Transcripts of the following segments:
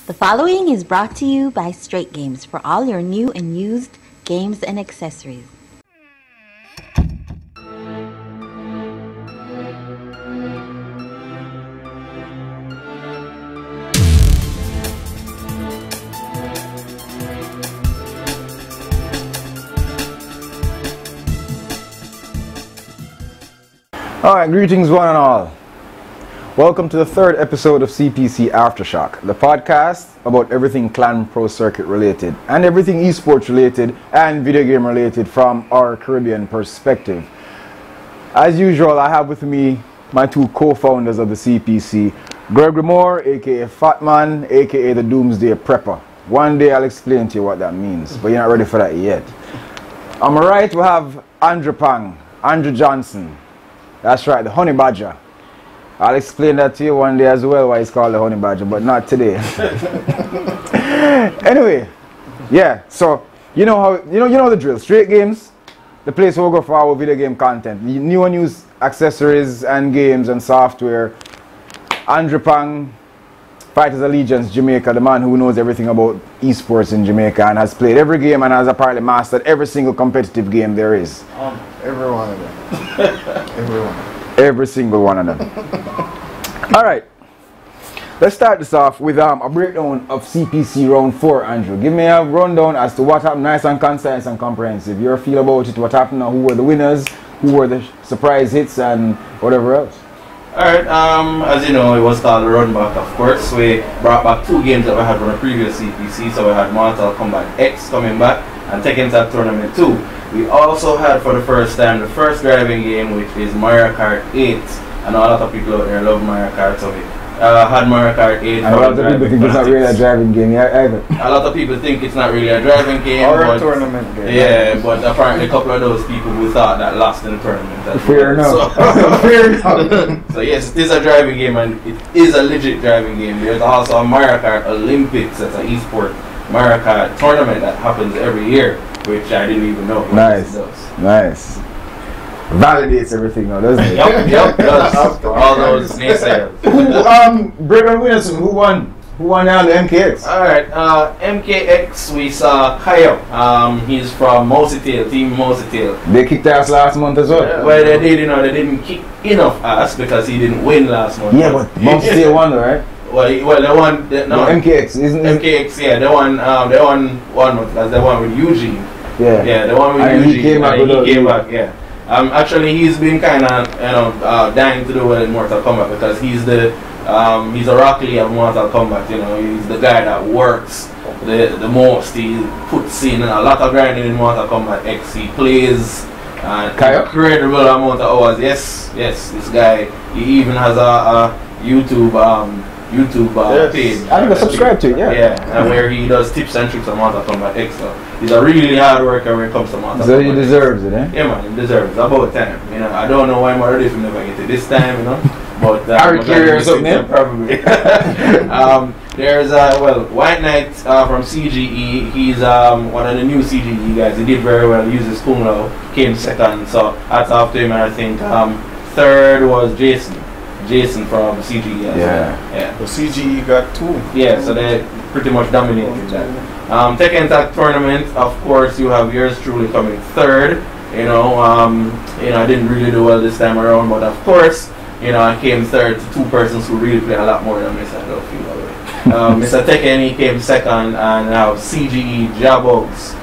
The following is brought to you by Straight Games for all your new and used games and accessories. Alright, greetings one and all. Welcome to the third episode of CPC Aftershock, the podcast about everything Clan Pro Circuit related and everything eSports related and video game related from our Caribbean perspective. As usual, I have with me my two co-founders of the CPC, Gregory Moore, aka Fatman, aka the Doomsday Prepper. One day I'll explain to you what that means, but you're not ready for that yet. On my right we have Andrew Pang, Andrew Johnson. That's right, the Honey Badger. I'll explain that to you one day as well why it's called the Honey Badger, but not today. Anyway, yeah, so you know how you know the drill. Straight Games, the place where we go for our video game content. New and used accessories and games and software. Andrew Pang, Fighters Allegiance Jamaica, the man who knows everything about esports in Jamaica and has played every game and has apparently mastered every single competitive game there is. Every one of them. Every one. Every single one of them. Alright, let's start this off with a breakdown of CPC Round 4, Andrew. Give me a rundown as to what happened, nice and concise and comprehensive. Your feel about it, what happened, who were the winners, who were the surprise hits, and whatever else. Alright, as you know, it was called the Run Back, of course. We brought back two games that we had from the previous CPC. So we had Mortal Kombat X coming back and Tekken Tag Tournament 2. We also had for the first time the first driving game, which is Mario Kart 8. I know a lot of people out there love Mario Kart, so we had Mario Kart 8. And a lot of people think it's not really a driving game either. A lot of people think it's not really a driving game. Or a tournament game. Yeah, but apparently a couple of those people who thought that lost in the tournament. Fair enough. So, fair enough. So yes, it is a driving game and it is a legit driving game. There's also a Mario Kart Olympics, that's an eSport Mario Kart tournament that happens every year, which I didn't even know. Nice. Nice. Validates everything now, doesn't it? Yep, does. All those naysayers. Brigham Wilson, who won? Who won now the MKX? Alright, MKX, we saw Kyle. He's from Moseytail, Team Moseytail. They kicked ass last month as well. Yeah, well, they did, they didn't kick enough ass because he didn't win last month. Yeah, but Moseytail won though, right? Well, they won. No, MKX, isn't it? MKX, yeah, they won 1 month because they won with Eugene. Yeah. Yeah, they won with and Eugene. He came back, yeah. Actually, he's been kind of, dying to do well in Mortal Kombat because he's a Rock Lee of Mortal Kombat. He's the guy that works the most. He puts in a lot of grinding in Mortal Kombat X. He plays incredible amount of hours. Yes, this guy. He even has a YouTube page. I think I subscribe to it, yeah. Yeah, and where he does tips and tricks on Mortal Kombat X. So he's a really hard worker when it comes to Mortal Kombat. So he deserves it, eh? Yeah, man, he deserves it. About time. I don't know why Mother if never get it this time, But Harry Carrier or something, yeah? Probably. There's White Knight from CGE. He's one of the new CGE guys. He did very well. He used his Kung Lao. Came second. So that's after him. And I think third was Jason from CGE. Yeah. The CGE got 2. Yeah, so they pretty much dominated that. Tekken Tag Tournament, of course, you have yours truly coming third. I didn't really do well this time around, but of course, I came third to two persons who really play a lot more than me, so I don't feel that way. Mr. Tekken, he came second, and now CGE Jabogs.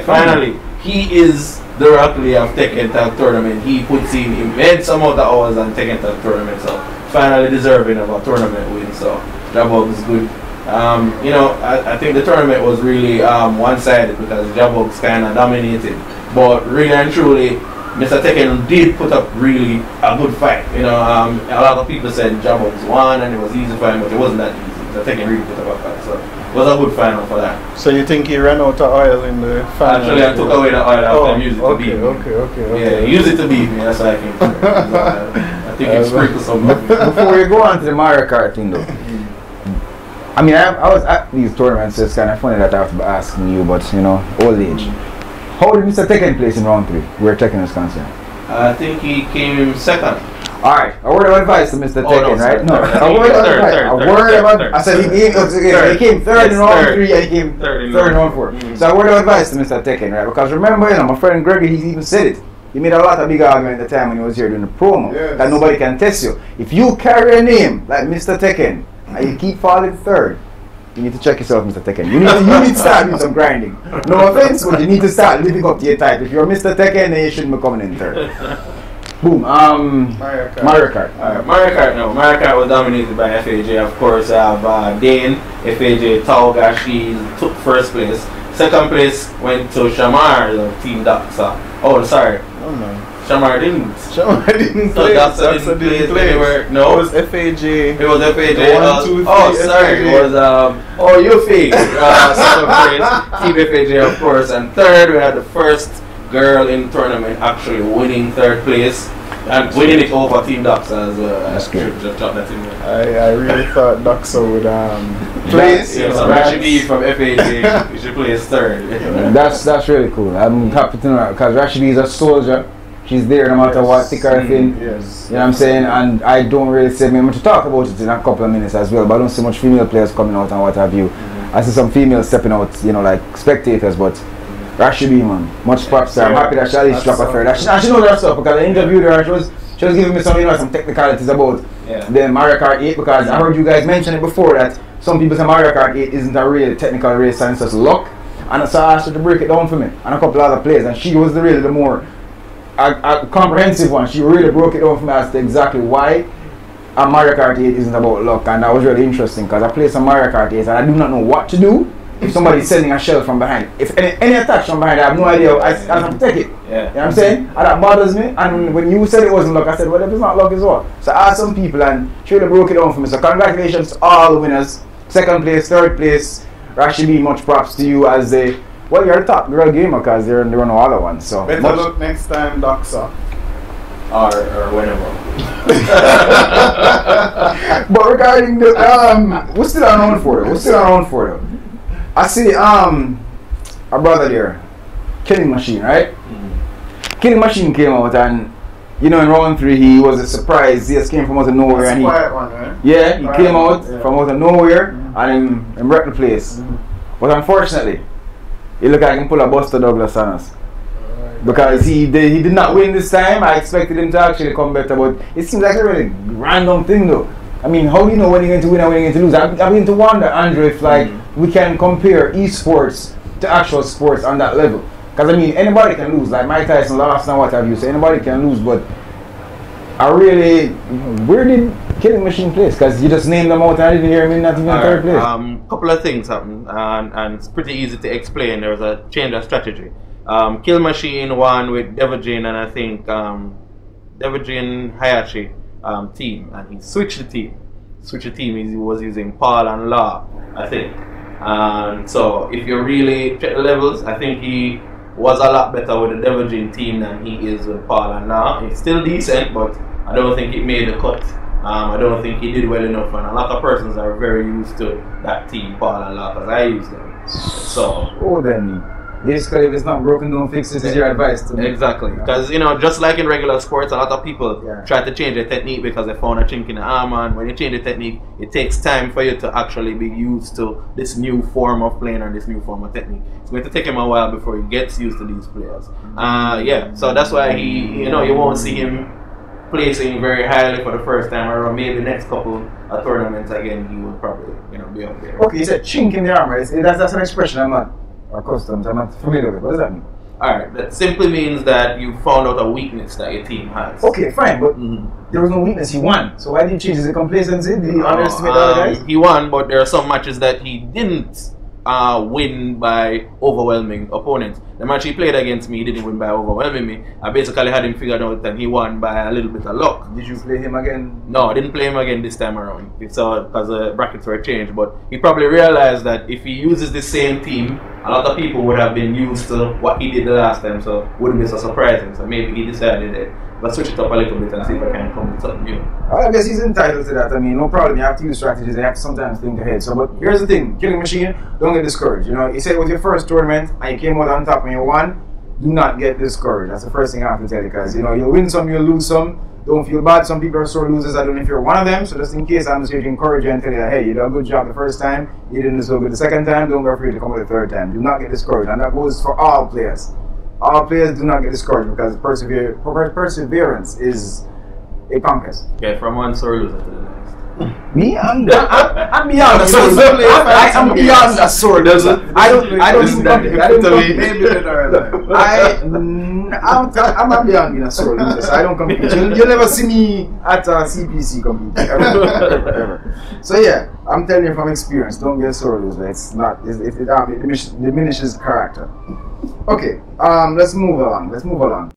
Finally, he is the Rock Lee of Tekken Tag Tournament. He puts in immense amount of hours on Tekken Tag Tournament, so finally deserving of a tournament win. So Jabogs is good. I think the tournament was really one-sided because Jabogs kind of dominated, but really and truly, Mr. Tekken did put up really a good fight. A lot of people said Jabogs won and it was easy for him, but it wasn't that easy. Mr. Tekken really put up a fight, so it was a good final for that. So you think he ran out of oil in the final? Actually, I took away the oil after I used it to beat me. Okay. Yeah, use it to beat me, that's why I came through. I think it sprinkled some. Before we go on to the Mario Kart thing though, I mean, I was at these tournaments, so it's kind of funny that I have to be asking you, but old age. How did Mr. Tekken place in round 3, where Tekken is concerned? I think he came second. Alright, a word of advice to Mr. Oh, Tekken, no, right? sorry, No, third, a word of third, advice. third, A third, word third, of advice. third. I said he came third Yes, in round third. 3 and he came Third in third in round round 4. four. So a word of advice to Mr. Tekken, right? Because remember, my friend Gregory, he even said it. He made a lot of big argument at the time when he was here doing the promo that nobody can test you. If you carry a name like Mr. Tekken and you keep falling third, you need to check yourself, Mr. Tekken. You need to start doing some grinding. No offense, but you need to start living up to your type. If you're Mr. Tekken, then you shouldn't be coming in third. Boom. Mario Kart. Mario Kart was dominated by FAJ, of course. Dane, FAJ, Taogashi took first place. Second place went to Shamar of Team Doxa. Oh, sorry. Oh no. Shamar didn't. Shamar didn't So play. Doxa didn't play anywhere. No. It was FAJ. It was FAJ. One, two, oh, three, sorry. FAJ. It was you fake. Second place, Team FAJ, of course. And third, we had the first girl in the tournament actually winning third place and winning it over Team Doxa as well. That's good. Just drop that in there. I really thought Doxa would place. Yeah, so Rashidi from FAJ, you should place third. That's really cool. I'm happy to know because Rashidi is a soldier. She's there no matter what, thick or thin. Yes. You know what I'm saying? And I don't really say much to talk about it in a couple of minutes as well, but I don't see much female players coming out and what have you. I see some females stepping out, you know, like spectators, but Rashidi, man, much props to her. I'm happy that she at least dropped a third. She knows her stuff because I interviewed her and she was giving me some, you know, some technicalities about the Mario Kart 8 because I heard you guys mention it before that some people say Mario Kart 8 isn't a real technical race and it's just luck. And so I asked her to break it down for me and a couple other players, and she was the more a comprehensive one. She really broke it down for me as to exactly why a Mario Kart 8 isn't about luck, and that was really interesting because I played some Mario Kart 8 and I do not know what to do if somebody's sending a shell from behind. If any attack from behind, I have no idea how I have to take it. Yeah. You know what I'm saying? And that bothers me. And when you said it wasn't luck, I said, well, if it's not luck, it's what? So I asked some people and she really broke it down for me. So congratulations to all the winners. Second place, third place. Rashidi, much props to you as a, well, you're a top girl gamer because there are no other ones. So Better look next time, Doxa. Or whenever. But regarding the, we're still on for it. I see our brother there, Killing Machine, right? Killing Machine came out and you know in round 3 he was a surprise. He just came from out of nowhere. That's And a quiet one, right? yeah, he came out Yeah. from out of nowhere and he wrecked the place. But unfortunately, he looked like he pull a Buster Douglas on us. Because he did not win this time. I expected him to actually come better, but it seems like a really random thing though. I mean, how do you know when you're going to win and when you're going to lose? I'm going to wonder, Andrew, if like we can compare eSports to actual sports on that level. Because I mean, anybody can lose. Like Mike Tyson lost and what have you. So anybody can lose, but I really, where did Killing Machine place? Because you just named them out and I didn't hear him not even in third place. Couple of things happened, and it's pretty easy to explain. There was a change of strategy. Kill Machine won with Devojin and I think Devojin Hayashi team, and he switched the team. He was using Paul and Law, I think. And so if you really check the levels, I think he was a lot better with the Devojin team than he is with Paul and Law. He's still decent, but I don't think it made the cut. I don't think he did well enough, and a lot of persons are very used to that team, Paul and Law, because I use them. So then basically, if it's not broken, don't fix it. Is your advice to me? Exactly, because you know, just like in regular sports, a lot of people try to change their technique because they found a chink in the armor. And when you change the technique, it takes time for you to actually be used to this new form of playing and this new form of technique. It's going to take him a while before he gets used to these players. So that's why you won't see him placing very highly for the first time, or maybe next couple of tournaments again, he will probably be up there. Okay, you said chink in the armor. That's an expression I'm not accustomed. I'm not familiar with. What does that mean? Alright, that simply means that you found out a weakness that your team has. Okay, fine, but there was no weakness. He won. So why did you change? Is it complacency? Did he underestimate the other guys? He won, but there are some matches that he didn't win by overwhelming opponents. The match he played against me, he didn't win by overwhelming me. I basically had him figured out and he won by a little bit of luck. Did you play him again? No, I didn't play him again this time around. So because the brackets were changed, but he probably realized that if he uses the same team, a lot of people would have been used to what he did the last time, so wouldn't be so surprising. So maybe he decided that let's switch it up a little bit and see if I can come with something new. I guess he's entitled to that. I mean, no problem. You have to use strategies. You have to sometimes think ahead. So, but here's the thing: Killing Machine, don't get discouraged. You know, you said it was your first tournament and you came out on top and you won. Do not get discouraged. That's the first thing I have to tell you, because you know you'll win some, you'll lose some. Don't feel bad. Some people are sore losers. I don't know if you're one of them. So just in case, I'm just here to encourage you and tell you that, hey, you did a good job the first time. You didn't do so good the second time. Don't be afraid to come with the third time. Do not get discouraged. And that goes for all players. All players do not get discouraged because perseverance is a conquest. Yeah, from one sore loser to the next. Me? I'm beyond a sore loser. I am beyond a sore loser. I don't even compete. I'm beyond being a sore loser, so I don't compete. You'll never see me at a CPC compete. Ever. So yeah, I'm telling you from experience, don't be a sore loser. It's not, it diminishes character. Okay, let's move along.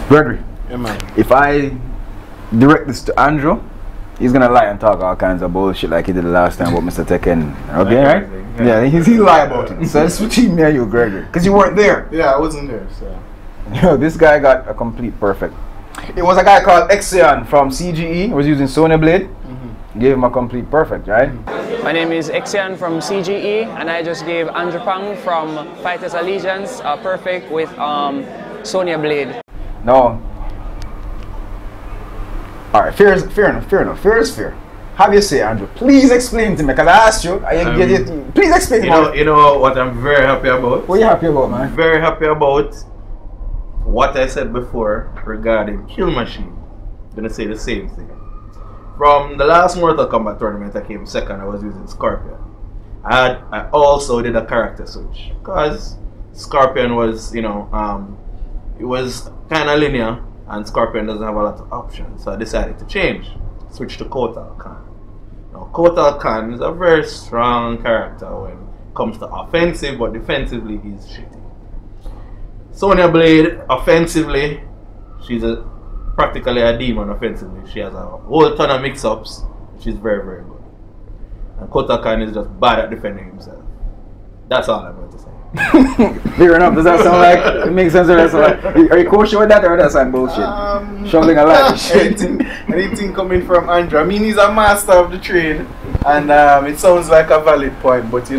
Gregory, Yeah, man. if I direct this to Andrew, he's gonna lie and talk all kinds of bullshit like he did the last time about Mr. Tekken. Okay, right? Yeah, he'll lie about it. So it's between me and you, Gregory, because you weren't there. Yeah, I wasn't there, so. Yo, this guy got a complete perfect. It was a guy called Exion from CGE. He was using Sonya Blade. Gave him a complete perfect, right? My name is Exian from CGE, and I just gave Andrew Pang from Fighters Allegiance a perfect with Sonya Blade. No. Alright, fair enough. Fair is fair. Have you say, Andrew? Please explain to me, because I asked you. Please explain. You know what I'm very happy about? What are you happy about, man? I'm very happy about what I said before regarding Kill Machine. I'm gonna say the same thing. From the last Mortal Kombat tournament I came second, I was using Scorpion. I also did a character switch because Scorpion was, it was kind of linear and Scorpion doesn't have a lot of options. So I decided to change, switch to Kotal Khan. Now Kotal Khan is a very strong character when it comes to offensive, but defensively he's shitty. Sonya Blade, offensively, she's practically a demon offensively. She has a whole ton of mix-ups. She's very, very good. And Kota Khan is just bad at defending himself. That's all I'm going to say. Fair enough. Does that sound like it makes sense? Or that's like, are you kosher with that, or that's like bullshit? Shoveling a lot of shit. Anything coming from Andrew. I mean, he's a master of the trade, and it sounds like a valid point. But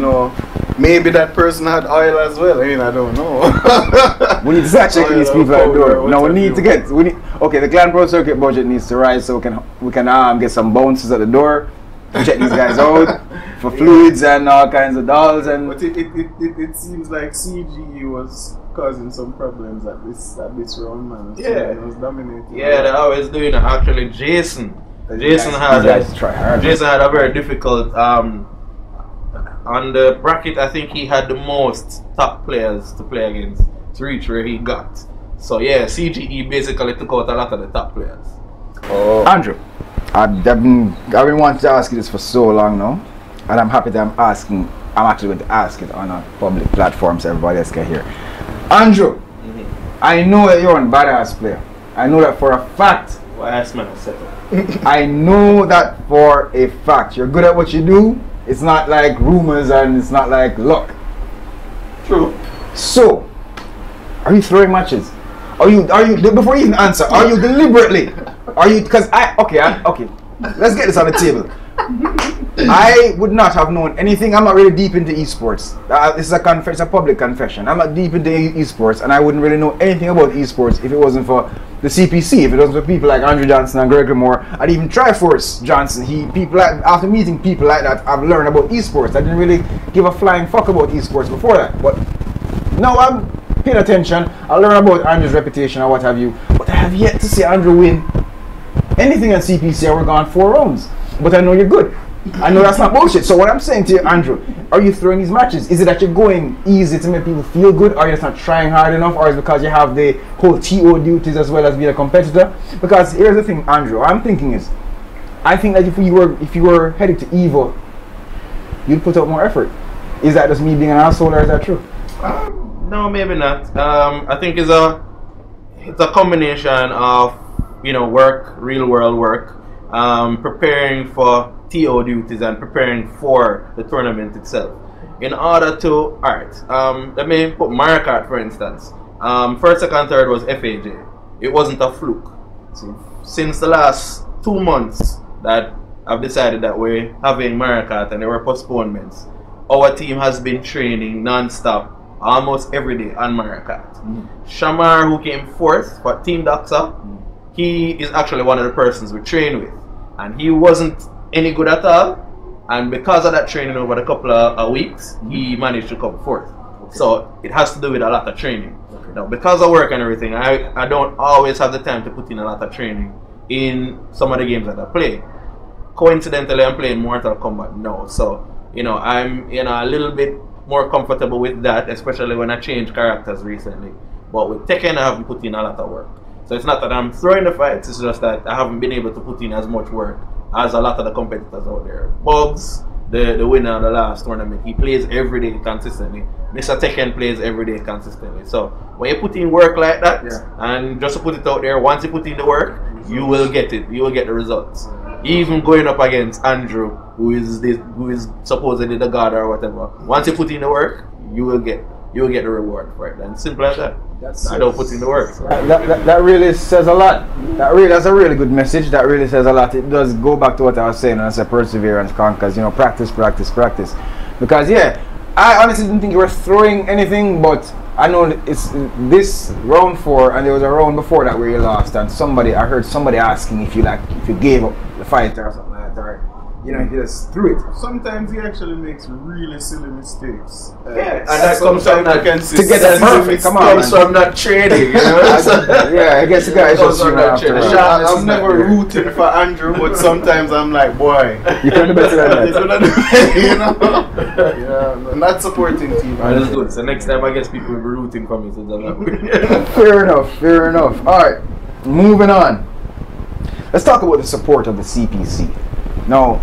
maybe that person had oil as well. I mean, I don't know. We need to start checking these people at the door. No, okay, the Clan Pro Circuit budget needs to rise so we can get some bounces at the door, check these guys out for fluids and all kinds of dolls. But it seems like CGE was causing some problems at this round, man. Yeah, it was dominating. Yeah, they're always doing it. Actually, Jason had a very difficult on the bracket. I think he had the most top players to play against to reach where he got. So yeah, CGE basically took out a lot of the top players. Oh. Andrew, I've been wanting to ask you this for so long now, and I'm happy that I'm actually going to ask it on a public platform so everybody else can hear. Andrew, I know that you're a badass player. I know that for a fact. Well, that's man, I know that for a fact. You're good at what you do. It's not like rumors and it's not like luck. True. So, are you throwing matches? Are you before you even answer, are you deliberately? Okay, let's get this on the table. I would not have known anything. I'm not really deep into eSports. This is a public confession. I'm not deep into eSports, and I wouldn't really know anything about eSports if it wasn't for the CPC. If it wasn't for people like Andrew Johnson and Gregory Moore, and even Triforce Johnson. After meeting people like that, I've learned about eSports. I didn't really give a flying fuck about eSports before that, but now I'm paying attention. I learn about Andrew's reputation and what have you, but I have yet to see Andrew win anything on CPC. We're gone 4 rounds, but I know you're good. I know that's not bullshit. So what I'm saying to you, Andrew, are you throwing these matches? Is it that you're going easy to make people feel good, or you're just not trying hard enough, or is it because you have the whole TO duties as well as being a competitor? Because here's the thing, Andrew, what I'm thinking is, I think that if you were headed to EVO, you'd put out more effort. Is that just me being an asshole, or is that true? No, maybe not. I think it's a combination of work, real world work, preparing for TO duties and preparing for the tournament itself. In order to, let me put Mario Kart for instance. First, second, third was FAJ. It wasn't a fluke. So, since the last 2 months that I've decided that we're having Mario Kart and there were postponements, our team has been training non-stop almost every day on Mario Kart. Shamar, who came fourth for Team Doxa, he is actually one of the persons we train with, and he wasn't any good at all. And because of that training over a couple of weeks, he managed to come fourth. Okay. So it has to do with a lot of training. Okay. Now, because of work and everything, I don't always have the time to put in a lot of training in some of the games that I play. Coincidentally, I'm playing Mortal Kombat now, so I'm a little bit more comfortable with that, especially when I change characters recently. But with Tekken, I haven't put in a lot of work. So it's not that I'm throwing the fights, it's just that I haven't been able to put in as much work as a lot of the competitors out there. Bugs, the winner of the last tournament, he plays every day consistently. Mr. Tekken plays every day consistently. So when you put in work like that, and just to put it out there, once you put in the work, you will get it. You will get the results. Even going up against Andrew, who is supposedly the god or whatever. Once you put in the work, you will get the reward for it. And simple as that. I don't put in the work. So. That really says a lot. That's a really good message. That really says a lot. It does go back to what I was saying, and I said perseverance conquers. Practice. Because I honestly didn't think you were throwing anything, but I know it's this round 4, and there was a round before that where you lost, and I heard somebody asking if you gave up the fight or something like that, or if you just threw it. Sometimes he actually makes really silly mistakes. And that comes from not to get that perfect. Come on, comes from not training. I guess the guys just I'm never rooting for Andrew, but sometimes I'm like, boy, you could have better than that. I'm not supporting team. That's good. So next time I guess people will be rooting for me. So Fair enough. All right, moving on. Let's talk about the support of the CPC. Now,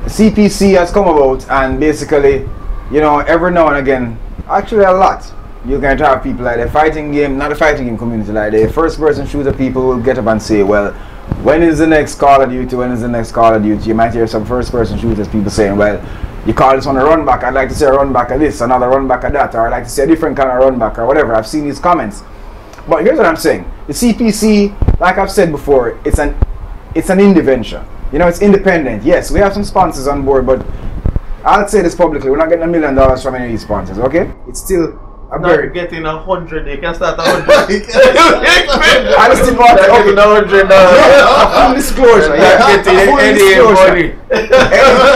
CPC has come about, and basically, every now and again, actually a lot, you're going to have people like the fighting game, not the fighting game community, like the first person shooter people will get up and say, well, when is the next Call of Duty? When is the next Call of Duty? You might hear some first person shooters people saying, well, you call this one a run back, I'd like to see a run back of this, another run back of that, or I'd like to see a different kind of run back, or whatever. I've seen these comments. But here's what I'm saying. The CPC, like I've said before, it's an intervention. It's independent. Yes, we have some sponsors on board, but I'll say this publicly, we're not getting $1 million from any of these sponsors, okay? It's still getting 100, they can start 100. I just didn't want to getting $100. Full disclosure.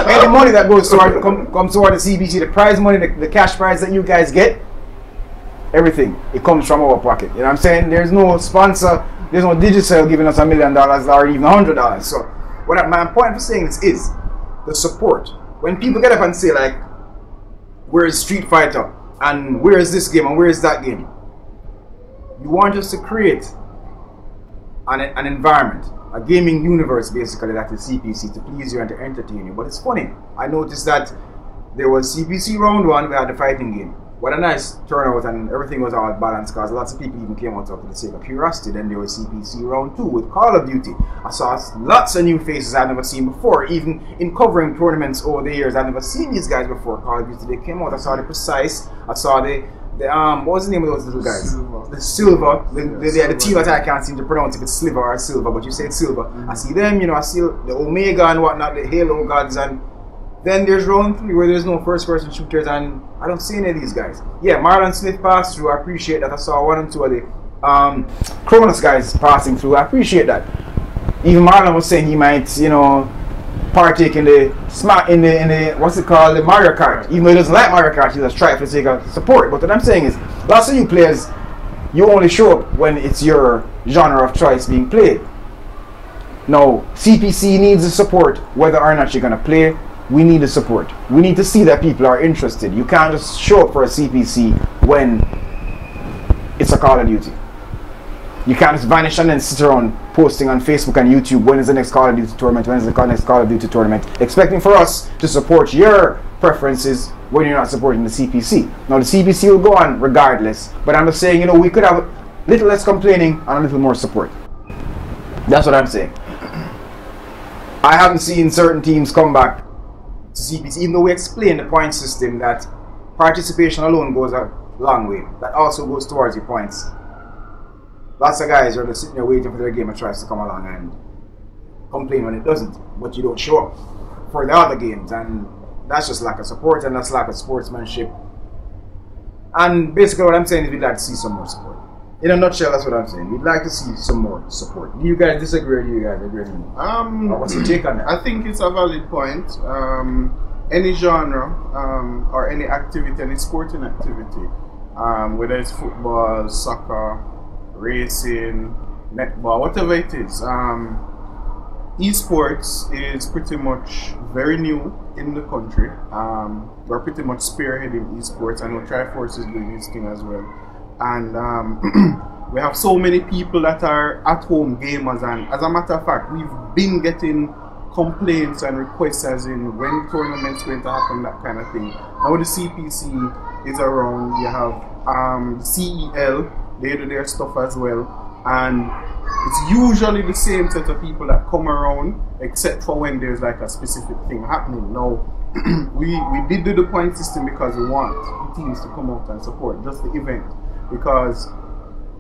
Any money that goes toward comes toward the CPC, the prize money, the cash prize that you guys get, everything, it comes from our pocket. You know what I'm saying? There's no sponsor, there's no Digicel giving us $1 million or even $100. So my point for saying this is the support. When people get up and say like, where's Street Fighter and where's this game and where's that game, you want us to create an environment, a gaming universe basically, that is CPC, to please you and to entertain you. But it's funny, I noticed that there was CPC Round 1, we had the fighting game. What a nice turnout, and everything was all balanced because lots of people even came out for the sake of curiosity. Then there was CPC Round 2 with Call of Duty. I saw lots of new faces I've never seen before. Even in covering tournaments over the years, I've never seen these guys before. Call of Duty, they came out. I saw the Precise. I saw the what was the name of those little guys? The Silver. The team that I can't seem to pronounce if it's Sliver or Silver, but you say it's Silver. I see them, I see the Omega and whatnot, the Halo gods, and then there's Round 3 where there's no first-person shooters, and I don't see any of these guys. Yeah, Marlon Smith passed through. I appreciate that. I saw 1 and 2 of the Cronus guys passing through. I appreciate that. Even Marlon was saying he might, partake in the what's it called, the Mario Kart. Even though he doesn't like Mario Kart, he just try for the sake of support. But what I'm saying is, lots of you players, you only show up when it's your genre of choice being played. Now, CPC needs the support whether or not you're gonna play. We need the support. We need to see that people are interested. You can't just show up for a CPC when it's a Call of Duty. You can't just vanish and then sit around posting on Facebook and YouTube, when is the next Call of Duty tournament, when is the next Call of Duty tournament, expecting for us to support your preferences when you're not supporting the CPC. Now the CPC will go on regardless, but I'm just saying, we could have a little less complaining and a little more support. That's what I'm saying. I haven't seen certain teams come back to CPC, even though we explain the point system that participation alone goes a long way. That also goes towards your points. Lots of guys are just sitting there waiting for their game and tries to come along and complain when it doesn't, but you don't show up for the other games, and that's just lack of support, and that's lack of sportsmanship. And basically what I'm saying is we'd like to see some more support. in a nutshell, that's what I'm saying. We'd like to see some more support. Do you guys disagree or do you guys agree? What's your take on that? I think it's a valid point. Any genre or any activity, any sporting activity, whether it's football, soccer, racing, netball, whatever it is, eSports is pretty much very new in the country. We're pretty much spearheading eSports. I know Triforce is doing this thing as well. And we have so many people that are at-home gamers, and as a matter of fact, we've been getting complaints and requests as in when tournaments going to happen, that kind of thing. Now the CPC is around, you have CEL, they do their stuff as well, and it's usually the same set of people that come around, except for when there's like a specific thing happening. Now, we did do the point system because we want the teams to come out and support just the event, because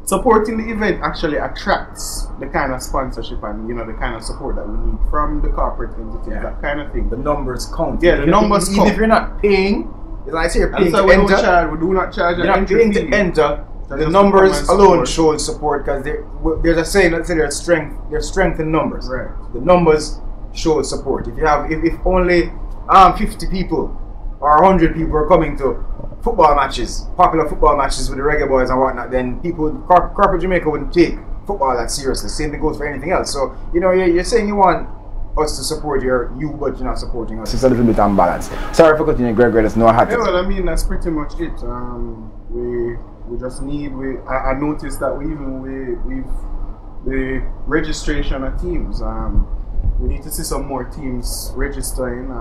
supporting the event actually attracts the kind of sponsorship and the kind of support that we need from the corporate entities, that kind of thing. The numbers count. Yeah, the numbers count. Even if you're not paying, like I say, you're paying to enter. We do not charge you're not paying to enter. The numbers alone show support, because there's a saying that says there's strength in numbers. Right. The numbers show support. If you have if only 50 people or 100 people are coming to football matches, popular football matches with the reggae boys and whatnot, then corporate Jamaica wouldn't take football that seriously. Same thing goes for anything else. So you're saying you want us to support you, but you're not supporting us. It's a little bit unbalanced. Sorry for cutting you, Greg. There's no hat. Yeah, well, I mean, that's pretty much it. We just need. I noticed that the registration of teams. We need to see some more teams registering.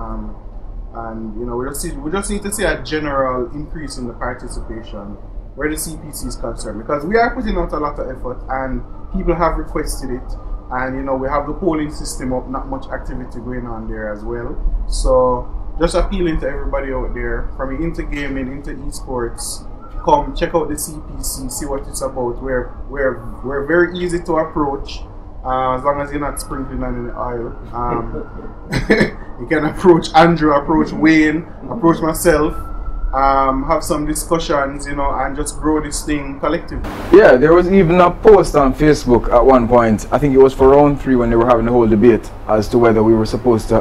And we just need to see a general increase in the participation where the CPC is concerned, because we are putting out a lot of effort and people have requested it, and we have the polling system up, not much activity going on there as well. So just appealing to everybody out there, from into gaming, into esports, come check out the CPC, see what it's about. We're very easy to approach. As long as you're not sprinkling on any oil. You can approach Andrew, approach Wayne, approach myself, have some discussions, and just grow this thing collectively. Yeah, there was even a post on Facebook at one point. I think it was for round 3 when they were having the whole debate as to whether we were supposed to,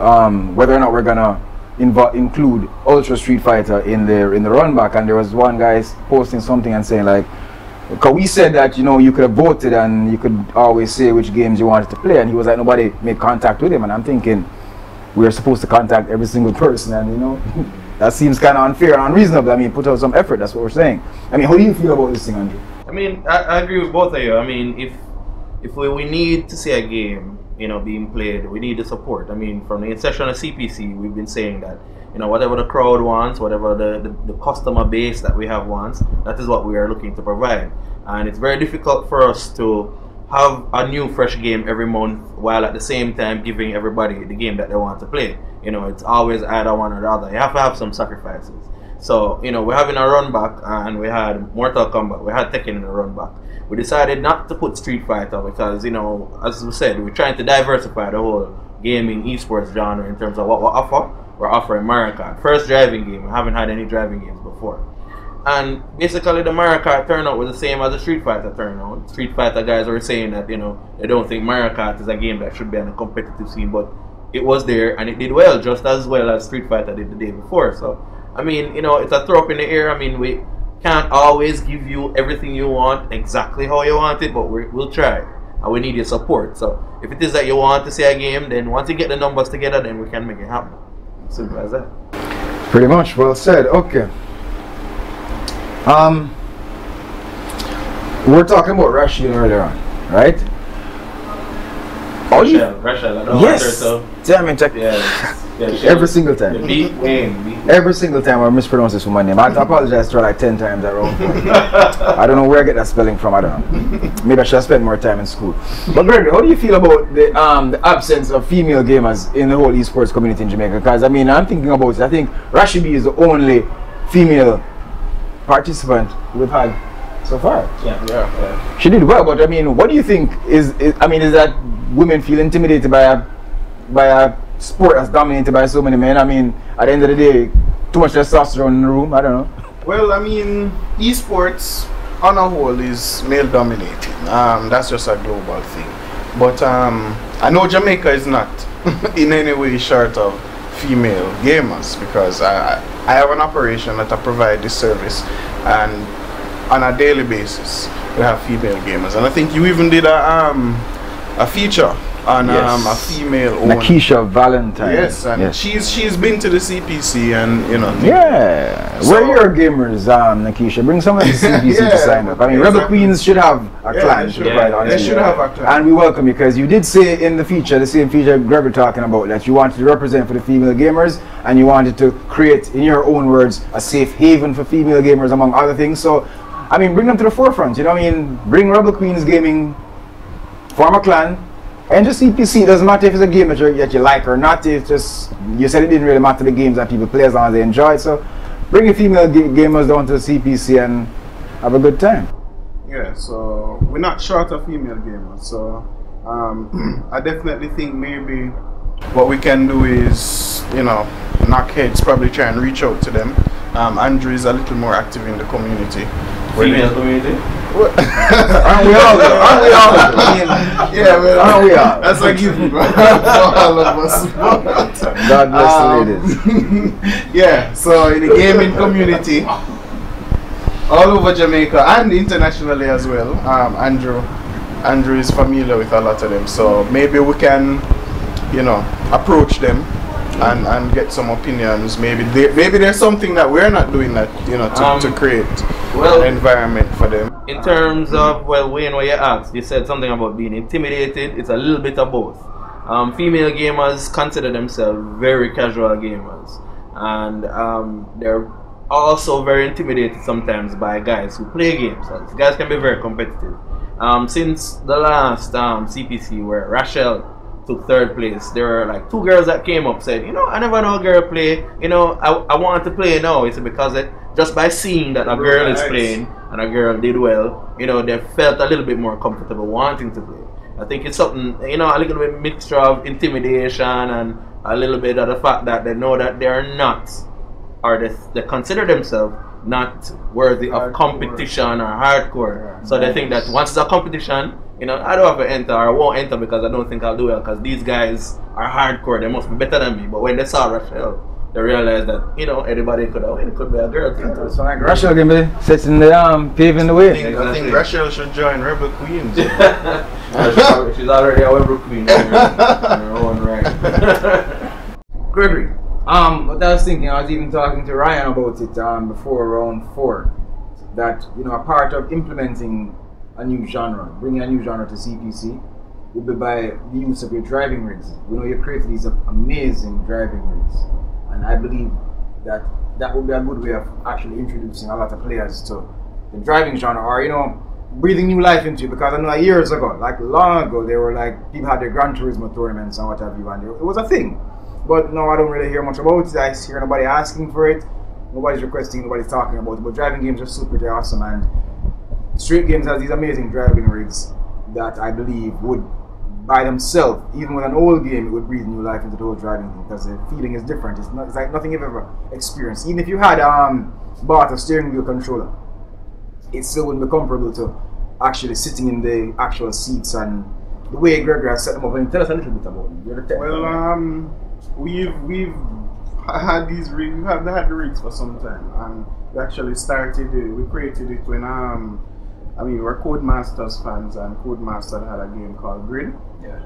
whether or not we're gonna include Ultra Street Fighter in the run back, and there was one guy posting something and saying like, because we said that you could have voted and you could always say which games you wanted to play, and he was like, nobody made contact with him, and I'm thinking we're supposed to contact every single person, and that seems kind of unfair and unreasonable. I mean, put out some effort. That's what we're saying. I mean, how do you feel about this thing, Andrew? I mean, I agree with both of you. I mean, if we need to see a game being played, we need the support. I mean, from the inception of CPC, we've been saying that whatever the crowd wants, whatever the customer base that we have wants, that is what we are looking to provide. And it's very difficult for us to have a new fresh game every month while at the same time giving everybody the game that they want to play. It's always either one or the other. You have to have some sacrifices. So, we're having a run back, and we had Mortal Kombat, we had Tekken in the run back. We decided not to put Street Fighter because, as we said, we're trying to diversify the whole gaming esports genre in terms of what we offer. We're offering Mario Kart. First driving game. We haven't had any driving games before. And basically the Mario Kart turnout was the same as the Street Fighter turnout. Street Fighter guys were saying that, they don't think Mario Kart is a game that should be on a competitive scene, but it was there and it did well, just as well as Street Fighter did the day before. So, I mean, it's a throw up in the air. I mean, we can't always give you everything you want exactly how you want it, but we'll try. And we need your support. So, if it is that you want to see a game, then once you get the numbers together, then we can make it happen. Simple as that. Pretty much. Well said. Okay. We were talking about Rashid earlier on, right? Rachel, I don't yes. want her to. Damn it, every single time. Every single time I mispronounce this my name. I apologize to her like 10 times at wrong. I don't know where I get that spelling from. I don't know. Maybe I should have spent more time in school. But Gregory, how do you feel about the absence of female gamers in the whole esports community in Jamaica? Because I mean, I'm thinking about it. I think Rashibi is the only female participant we've had so far. Yeah. She did well, but I mean, what do you think is that women feel intimidated by a sport that's dominated by so many men? I mean, at the end of the day, too much testosterone in the room. I don't know. Well, I mean, esports on a whole is male dominated. That's just a global thing. But I know Jamaica is not in any way short of female gamers, because I have an operation that I provide this service, and on a daily basis we have female gamers, and I think you even did a feature on a female Nakisha Valentine. Yes, and she's been to the CPC, and you know. Yeah, so, where are your gamers, Nakisha? Bring some of the CPC to sign up. I mean, Rebel Queens should have a clan. They should have a clan. And we welcome you, because you did say in the feature, the same feature Greg was talking about, that you wanted to represent for the female gamers, and you wanted to create, in your own words, a safe haven for female gamers, among other things. So, I mean, bring them to the forefront. You know what I mean? Bring Rebel Queens Gaming, form a clan. And just CPC, it doesn't matter if it's a game that you like or not. It's just, you said it didn't really matter the games that people play as long as they enjoy it. So bring your female gamers down to the CPC and have a good time. Yeah, so we're not short of female gamers. So I definitely think maybe what we can do is, you know, knock heads, probably try and reach out to them. Andrew is a little more active in the community. Female community? Aren't we all? Aren't we all? Yeah, man. Aren't we all? That's like you for all of us. God bless the ladies. Yeah, so in the gaming community, all over Jamaica and internationally as well, Andrew is familiar with a lot of them. So maybe we can, you know, approach them and get some opinions. Maybe there's something that we're not doing that, you know, to create an environment for them. In terms of, well, Wayne, what you asked, you said something about being intimidated. It's a little bit of both. Female gamers consider themselves very casual gamers, and they're also very intimidated sometimes by guys who play games. So these guys can be very competitive. Since the last CPC where Rachel took 3rd place, there were like 2 girls that came up, said, you know, I never know a girl play, you know, I want to play now. It's because just by seeing that a girl is playing and a girl did well, you know, they felt a little bit more comfortable wanting to play. I think it's something, you know, a little bit mixture of intimidation and a little bit of the fact that they know that they are not, or they consider themselves not worthy of competition or hardcore. So they think that once it's a competition, you know, I don't have to enter, or I won't enter because I don't think I'll do well, because these guys are hardcore, they must be better than me. But when they saw Rachel, they realized that, you know, anybody could have, it could be a girl too. So like Rachel can be sitting the paving the way. I think Rachel should join Rebel Queens. She's already a Rebel Queen in her own right. Gregory, what I was thinking, I was even talking to Ryan about it before round 4, that, you know, a part of implementing a new genre, bringing a new genre to CPC, would be by the use of your driving rigs. We know you created these amazing driving rigs, and I believe that that would be a good way of actually introducing a lot of players to the driving genre, or, you know, breathing new life into it. Because I know years ago, like long ago, they were like, people had their Gran Turismo tournaments and what have you, and it was a thing. But no, I don't really hear much about it. I hear nobody asking for it, nobody's requesting, nobody's talking about it. But driving games are super awesome, and Street Games has these amazing driving rigs that I believe would, by themselves, even with an old game, it would breathe new life into the whole driving thing, because the feeling is different. It's like nothing you've ever experienced. Even if you had bought a steering wheel controller, it still wouldn't be comparable to actually sitting in the actual seats and the way Gregory has set them up. And tell us a little bit about it. Well, we've had these rigs. We have had the rigs for some time, and we actually started it. We created it when we're Codemasters fans, and Codemasters had a game called Grid,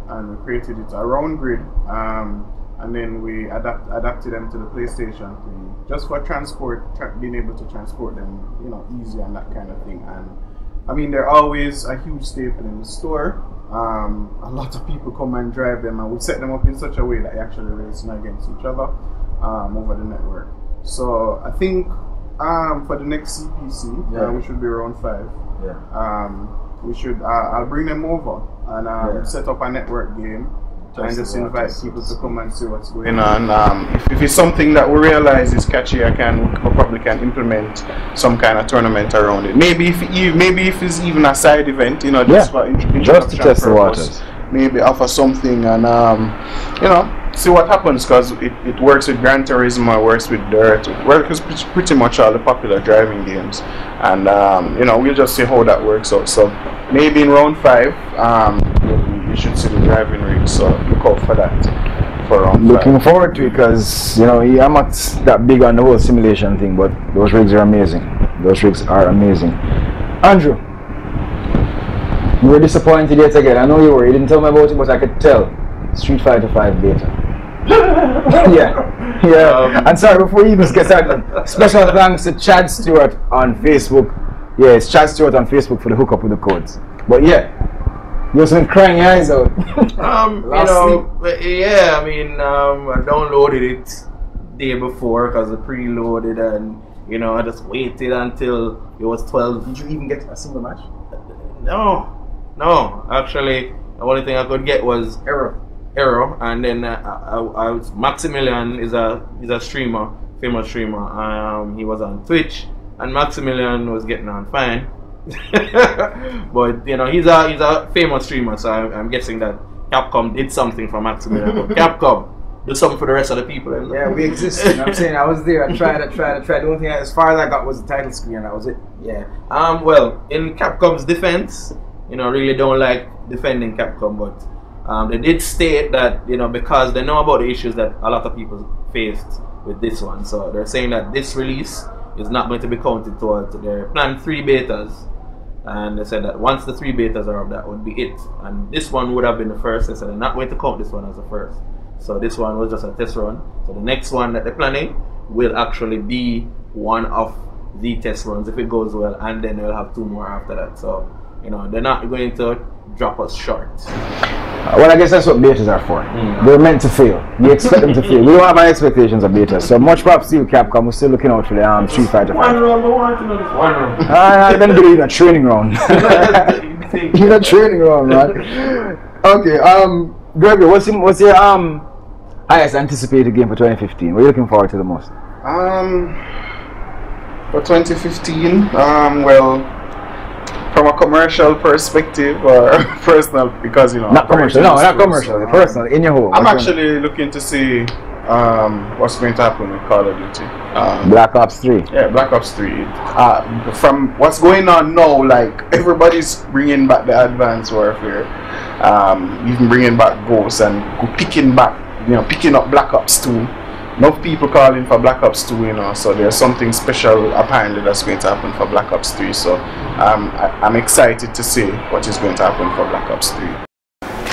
and we created it around Grid, and then we adapted them to the PlayStation 3 just for being able to transport them, you know, easy and that kind of thing. And I mean, they're always a huge staple in the store. A lot of people come and drive them, and we set them up in such a way that they actually racing against each other over the network. So I think for the next CPC, we should be around 5. We should. I'll bring them over and set up a network game and just invite people to come and see what's going on. If it's something that we realize is catchy, we probably can implement some kind of tournament around it. Maybe if it's even a side event, you know, just for introduction, just to test the waters. Maybe offer something, and you know, see what happens, because it works with Gran Turismo, it works with Dirt, it works with pretty much all the popular driving games, and you know, we'll just see how that works out. So maybe in round 5, you should see the driving rig. So look out for that for round 5. Looking forward to it, because you know I'm not that big on the whole simulation thing, but those rigs are amazing. Those rigs are amazing. Andrew, you were disappointed yet again. I know you were. You didn't tell me about it, but I could tell. Street Fighter 5 beta. yeah. And sorry, before you even get started, special thanks to Chad Stewart on Facebook. Yeah, it's Chad Stewart on Facebook for the hookup with the codes. But yeah, you also been crying your eyes out. You know, yeah. I mean, I downloaded it day before because it preloaded, and you know, I just waited until it was 12. Did you even get a single match? No. Actually, the only thing I could get was error, and then I was Maximilian is a streamer, famous streamer. He was on Twitch, and Maximilian was getting on fine. But you know, he's a famous streamer, so I'm guessing that Capcom did something for Maximilian. But Capcom, do something for the rest of the people. Yeah, we exist. You know what I'm saying? I was there. I tried. The only thing as far as I got was the title screen, and that was it. Yeah. Well, in Capcom's defense, you know, really don't like defending Capcom, but they did state that, you know, because they know about the issues that a lot of people faced with this one, so they're saying that this release is not going to be counted towards their planned 3 betas, and they said that once the 3 betas are up, that would be it, and this one would have been the first. They said they're not going to count this one as the first, so this one was just a test run. So the next one that they're planning will actually be one of the test runs if it goes well, and then they'll have 2 more after that. So you know, they're not going to drop us short. Well, I guess that's what betas are for. They're meant to fail. We expect them to fail. We don't have any expectations of betas. So much props to you, Capcom. We're still looking out for the Street Fighter 5. One round. Then do it in a training round. In a training round, man. Okay, Gregory, what's your highest anticipated game for 2015? What are you looking forward to the most? For 2015, well, from a commercial perspective or personal, because you know, not commercial. No, not commercial. Personal, in your home. I'm actually looking to see what's going to happen with Call of Duty. Black Ops 3. Yeah, Black Ops 3. From what's going on now, like everybody's bringing back the Advanced Warfare, even bringing back Ghosts and picking up Black Ops 2. Enough people calling for Black Ops 2, you know, so there's something special apparently that's going to happen for Black Ops 3. So I'm excited to see what is going to happen for Black Ops 3.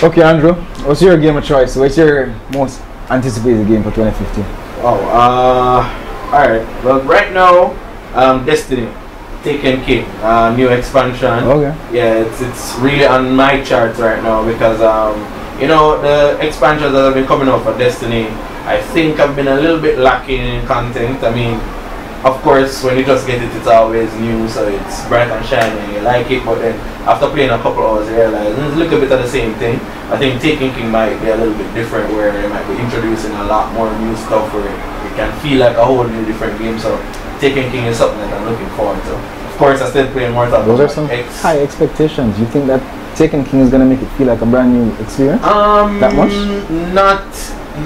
Okay, Andrew, what's your game of choice? What's your most anticipated game for 2015? Alright. Well, right now, Destiny, Taken King, new expansion. Okay. Yeah, it's really on my charts right now because you know, the expansions that have been coming out for Destiny, I think I've been a little bit lacking in content. I mean, of course, when you just get it, it's always new, so it's bright and shiny and you like it, but then after playing a couple hours, you realize it's a little bit of the same thing. I think Taken King might be a little bit different, where they might be introducing a lot more new stuff where it can feel like a whole new different game. So Taken King is something that I'm looking forward to. Of course, I still playing Mortal Kombat. Those are some high expectations. You think that Taken King is going to make it feel like a brand new experience? That much?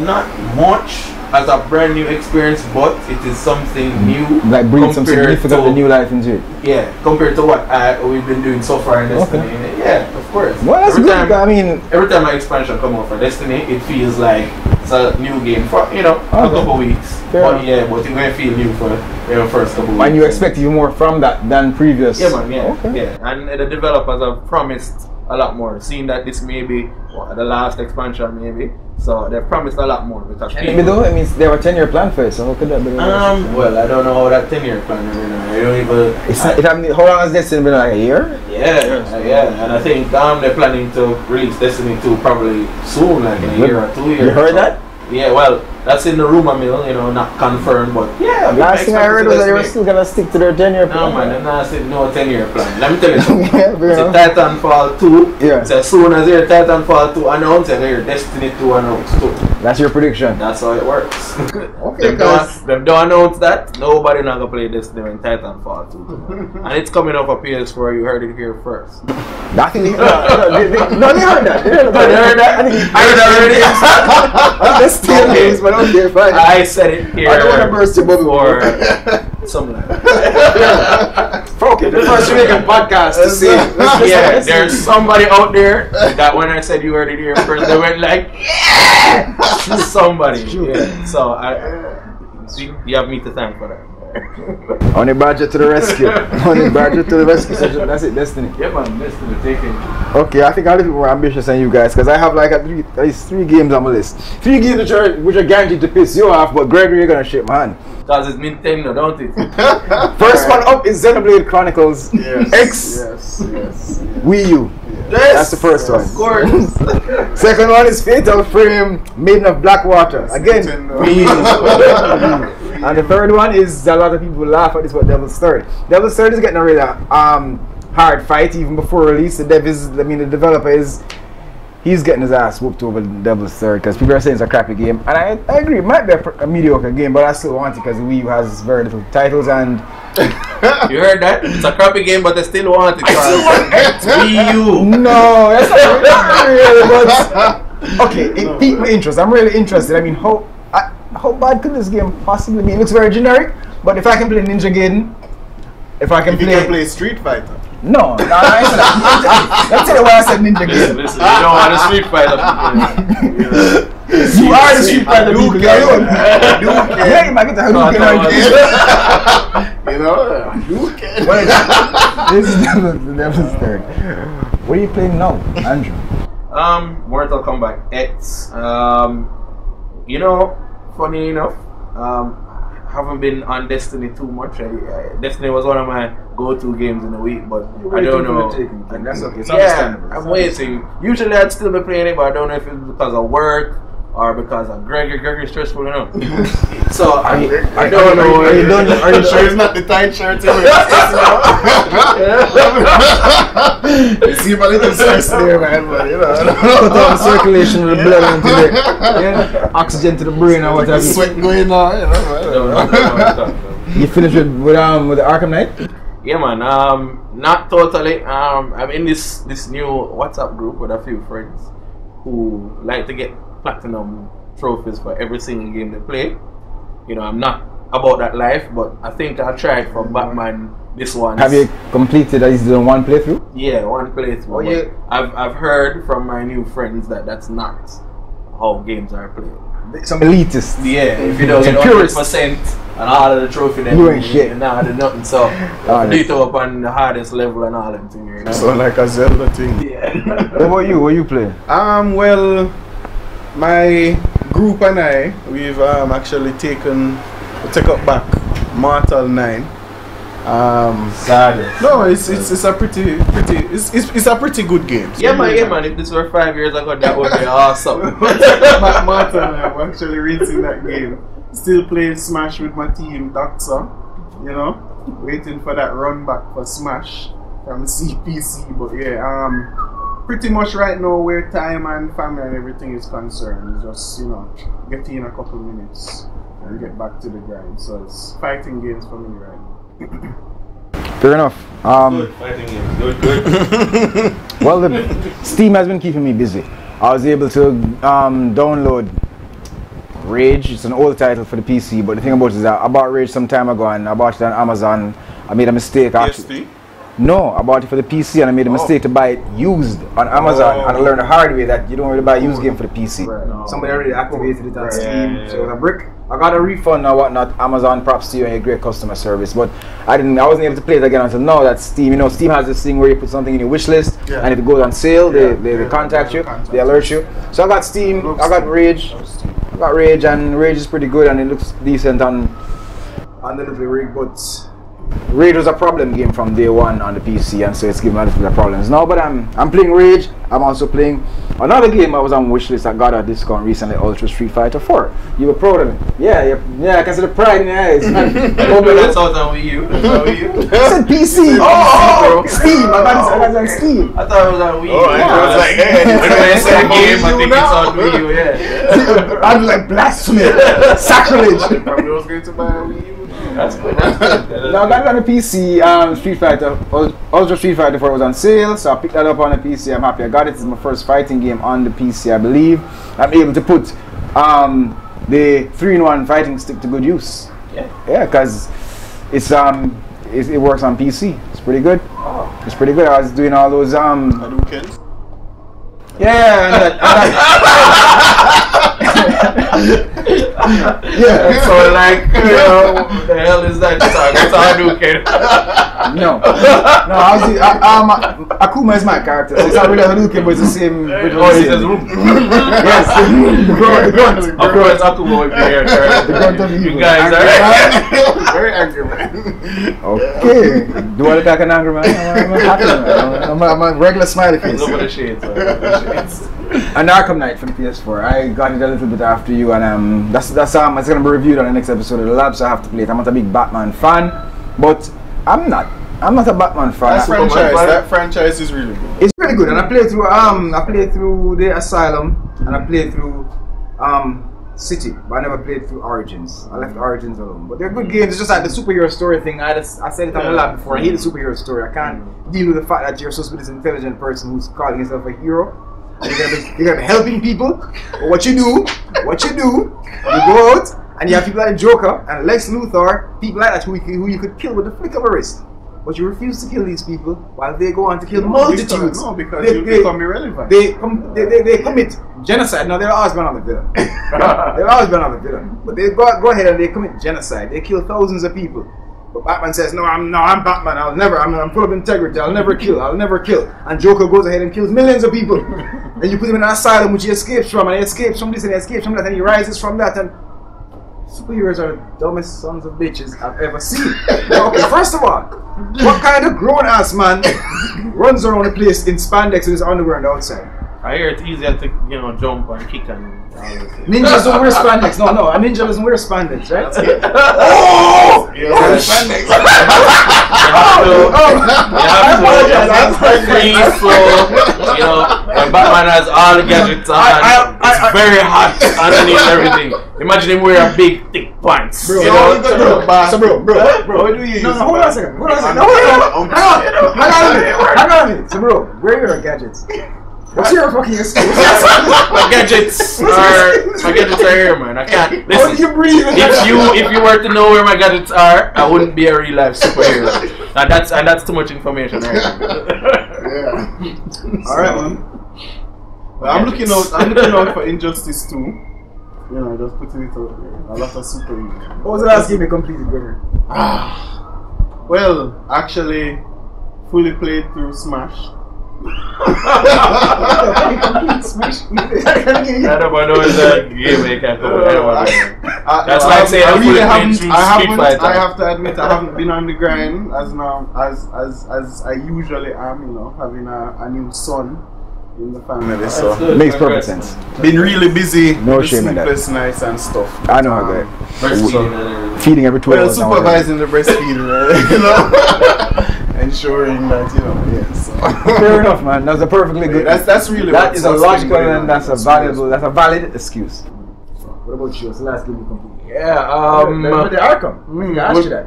Not much as a brand new experience, but it is something new. Like bringing some significant new life into it. Yeah, compared to what we've been doing so far in Destiny. Okay. Yeah, of course. Well, that's good. I mean, every time an expansion come out for Destiny, it feels like it's a new game for a couple weeks. But yeah, but it's going to feel new for the first couple weeks. And you expect even more from that than previous. Yeah, man. Yeah, okay. Yeah. And the developers have promised a lot more. Seeing that this may be the last expansion, maybe. So they've promised a lot more because maybe though it means they have a 10-year plan for it. So how could that be? Well, I don't know how that 10-year plan is. I don't even. How long has Destiny been? Like a year? Yeah. And I think they're planning to release Destiny 2 probably soon, like in a year or 2 years. You heard that? Yeah, well, that's in the rumor mill, not confirmed, but yeah. Last thing I heard was that they were still gonna stick to their 10-year plan. No, man, they're not saying no 10-year plan. Let me tell you something. It's a Titanfall 2. Yeah. So as soon as your Titanfall 2 announced, and your Destiny 2 announced too. That's your prediction. That's how it works. Okay, Them don't announce that. Nobody not gonna play Destiny when Titanfall 2. And it's coming off a PS4. You heard it here first. Nothing. No, they heard that. They heard that. I heard that already. That's still games, but okay, fine. I said it here. I don't want to burst your bubble or something like that. Okay, the first Jamaican podcast to see. Yeah, there's somebody out there that when I said you heard it here first, they went like, yeah! Somebody. Yeah. So you have me to thank for that. On a budget to the rescue. On a budget to the rescue session. That's it, Destiny. Yeah, man, Destiny taking. Okay, I think I'm a little bit more ambitious than you guys because I have like at least 3 games on my list. 3 games which are guaranteed to piss you off, but Gregory, you're gonna shake my hand. Because it's Nintendo, don't it? First one up is Xenoblade Chronicles X. Yes. Wii U. Yes, that's the first one. Of course. Second one is Fatal Frame, Maiden of Blackwater. Again, Wii U. And the third one is a lot of people laugh at this, but Devil's Third. Devil's Third is getting a really hard fight even before release. The developer he's getting his ass whooped over Devil's Third because people are saying it's a crappy game, and I agree, it might be a mediocre game, but I still want it because the Wii U has very little titles and. You heard that? It's a crappy game, but I still want it. Wii U. No, that's not really. But okay, it piqued my interest. I'm really interested. I mean, how bad could this game possibly be? It looks very generic, but if I can play Ninja Gaiden, if I can play Street Fighter. No, I said that. That's why I said Ninja Gaiden. Listen, you don't want a Street Fighter. You are the Street Fighter people. Yeah, you might get the Hadouken. This is the Devil's Third. What are you playing now, Andrew? Mortal Kombat X. Funny enough, haven't been on Destiny too much. Destiny was one of my go-to games in the week, but I don't know. That's okay. It's understandable. I'm waiting. Usually I'd still be playing it, but I don't know if it's because of work or because of Gregory's stressful enough. So I don't know. Are you sure it's not the tight shirt? You see my little stress there, man. But cut off the circulation of the blood into the oxygen to the brain or whatever. Sweat going on. You finished with the Arkham Knight? Yeah, man. Not totally. I'm in this new WhatsApp group with a few friends who like to get platinum trophies for every single game they play. I'm not about that life, but I think I'll try it for Batman this one. Have you completed at least one playthrough? Yeah, one playthrough. Oh, yeah. I've heard from my new friends that that's not how games are played. Some elitists. Yeah, if you don't get 100% and all of the trophy, then you ain't shit. Nah, do nothing. So do it up on the hardest level and all them things. So like a Zelda thing. Yeah. What about you? What you playing? Well, my group and I, we've actually take up back Mortal 9. Sad. No, it's a pretty it's a pretty good game. So yeah, man. If this were 5 years ago, that would be awesome. Mortal 9, I'm actually rinsing that game. Still playing Smash with my team, Doctor. Waiting for that run back for Smash from CPC. But yeah, pretty much right now where time and family and everything is concerned, it's just get in a couple minutes and get back to the grind. So it's fighting games for me right now. Fair enough. Good fighting games. Good. Well, Steam has been keeping me busy. I was able to download Rage. It's an old title for the PC, but the thing about it is that I bought Rage some time ago and I bought it on Amazon. I made a mistake. PSP? No, I bought it for the PC and I made a mistake to buy it used on Amazon, and I learned the hard way that you don't really buy a used game for the PC. Somebody already activated it on Steam, so it was a brick. I got a refund or whatnot. Amazon, props to you and your great customer service. But I wasn't able to play it again until now that Steam. Steam has this thing where you put something in your wish list, and if it goes on sale, they contact you, they alert you. So I got Steam, I got Rage, and Rage is pretty good and it looks decent on the little rig, but Rage was a problem game from day one on the PC, and so it's giving me a little bit of problems now. But I'm playing Rage. I'm also playing another game I was on wishlist. I got a discount recently, Ultra Street Fighter 4. You were proud of me. Yeah, I can see the pride in your eyes. That's out on Wii U. That's on Wii U. I said PC. Oh, Steam. I got it on Steam. I thought it was on Wii U. Oh, I was like, hey. When I said game, I think it's on Wii U, yeah. I'm like blasphemy, sacrilege. Probably was going to buy a Wii U. That's good. Now I got it on the PC. Street Fighter, Ultra Street Fighter 4 was on sale, so I picked that up on the PC. I'm happy I got it. It's my first fighting game on the PC, I believe. I'm able to put the 3-in-1 fighting stick to good use. Yeah, because it works on PC. It's pretty good. It's pretty good. I was doing all those Hadoukens? yeah. Yeah. So like, what the hell is that? It's a Hadouken. No, Akuma is my character. So it's not really a Hadouken, but it's the same. Yes. The grunt. Of course, Akuma would be here. The grunt of evil. You guys are Very angry man. Okay. Do I look like an angry man? I'm a happy man. I'm a regular smiley face. over the shades. An Arkham Knight for the PS4. I got it a little bit after you, and that's it's gonna be reviewed on the next episode of the lab, so I have to play it. I'm not a big Batman fan, but I'm not a Batman fan. That franchise is really good. It's really good, and I played through the Asylum, and I played through City, but I never played through Origins. I left Origins alone. But they're good games. It's just like the superhero story thing. I said it on the lab before. I hate the superhero story. I can't deal with the fact that you're supposed to be this intelligent person who's calling yourself a hero. And you're gonna be helping people. But what you do, you go out and you have people like Joker and Lex Luthor, people like that who you could kill with the flick of a wrist. But you refuse to kill these people while they go on to kill multitudes. No, because you become irrelevant. They commit genocide. No, they'll always be another villain. They'll always be another villain. But they go ahead and they commit genocide. They kill thousands of people. But Batman says, no, I'm Batman. I'm full of integrity. I'll never kill. And Joker goes ahead and kills millions of people. And you put him in an asylum which he escapes from, and he escapes from this and he escapes from that, and he rises from that. And superheroes are the dumbest sons of bitches I've ever seen. Okay, first of all, what kind of grown-ass man runs around the place in spandex with his underwear on the outside? I hear it's easier to jump and kick and ninjas don't wear spandex. No, a ninja doesn't wear spandex, right? Oh! Spandex. When Batman has all the gadgets on, it's very hot underneath everything. Imagine him wearing big, thick pants. Bro, what do you use? No, hold on a second. Hang on a minute. So, bro, where are your gadgets? What's your fucking excuse? My gadgets are here, man. I can't. Listen, How do you breathe? if you were to know where my gadgets are, I wouldn't be a real life superhero. And that's too much information, right? Yeah. All right, man. Well, I'm looking out for Injustice 2. Just putting it out there. A lot of superheroes. What was the last game you completed, Gregory? Well, actually, fully played through Smash. Smash. I don't know if that game they can do. That's like saying I have to admit I haven't been on the grind as I usually am, having a new son in the family. So makes perfect sense. Been really busy. No shame in that. Sleepless nights and stuff. I know how that. Feeding every 2 hours. Supervising the breastfeeding, ensuring that So. Fair enough, man. That's a perfectly good. That's really. That is a logical and that's a valid excuse. What about you? What's the last game you completed? Yeah. The Arkham.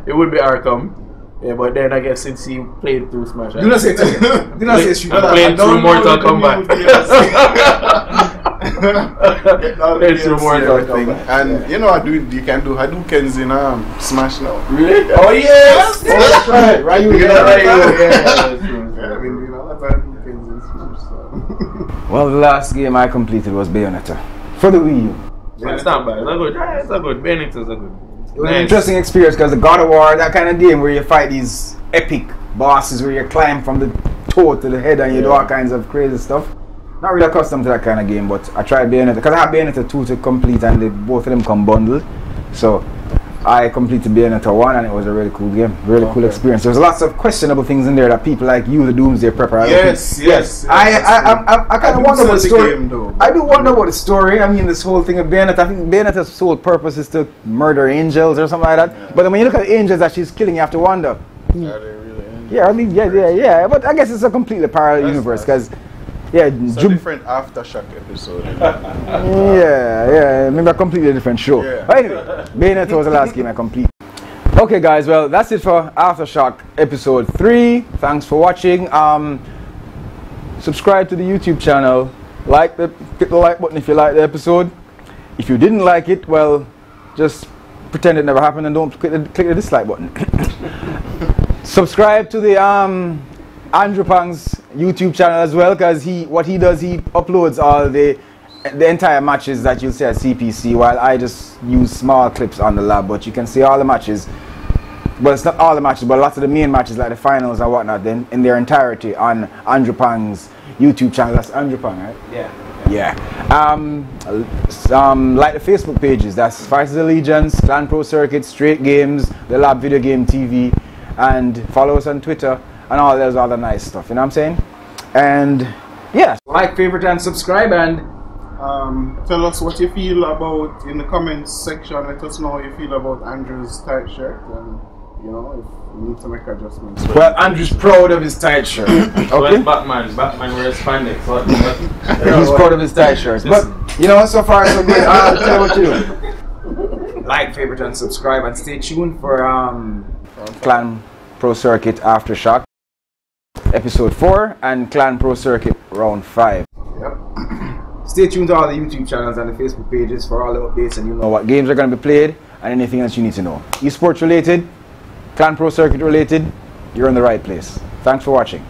It would be Arkham. Yeah, but then I guess since he played through Smash, do not say it. Do not say Street. I'm playing through Mortal Kombat. Playing through Mortal Kombat. And you can do Hadoukens in Smash now. Really? Oh yes! That's right. Right, you Yeah, I've been doing a lot of Hadoukens in Smash. So. Well, the last game I completed was Bayonetta for the Wii U. It's not bad. It's a good. Bayonetta's a good. It was an interesting experience because the God of War, that kind of game where you fight these epic bosses where you climb from the toe to the head and you do all kinds of crazy stuff. Not really accustomed to that kind of game, but I tried Bayonetta because I have Bayonetta 2 to complete and both of them come bundled. So I completed Bayonetta 1 and it was a really cool game. Really cool experience. There's lots of questionable things in there that people like you, the Doomsday Prepper. Yes. I kind of wonder about the story. Game, though, I do wonder about the story. I mean, this whole thing of Bayonetta, I think Bayonetta's sole purpose is to murder angels or something like that. Yeah. But when you look at the angels that she's killing, you have to wonder. Are they really angels? Yeah, I mean, yeah. But I guess it's a completely parallel universe because. Yeah, it's a different Aftershock episode. yeah, maybe a completely different show. Yeah. But anyway, Bayonetta was the last game I completed. Okay, guys, well, that's it for Aftershock Episode 3. Thanks for watching. Subscribe to the YouTube channel. Click the like button if you like the episode. If you didn't like it, well, just pretend it never happened and don't click the dislike button. Subscribe to the Andrew Pang's YouTube channel as well, because what he does, he uploads all the entire matches that you'll see at CPC, while I just use small clips on the lab. But you can see all the matches. Well, it's not all the matches, but lots of the main matches like the finals and whatnot, then in their entirety on Andrew Pang's YouTube channel. That's Andrew Pang, right? Yeah. Like the Facebook pages. That's Fighters Allegiance, Clan Pro Circuit, Straight Games, the Lab Video Game TV, and follow us on Twitter. And all those other nice stuff, you know what I'm saying? And yeah, like, favorite, and subscribe, and tell us what you feel about in the comments section. Let us know how you feel about Andrew's tight shirt, and you know, if you need to make adjustments. Well, Andrew's proud of his tight shirt. Okay. Batman wears spandex. He's proud of his tight shirts. But you know, so far so good. I'll tell you what to do. Like, favorite, and subscribe, and stay tuned for Clan Pro Circuit Aftershock Episode 4 and Clan Pro Circuit Round 5. Yep. Stay tuned to all the YouTube channels and the Facebook pages for all the updates, and you know what games are going to be played and anything else you need to know. Esports related, Clan Pro Circuit related, you're in the right place. Thanks for watching.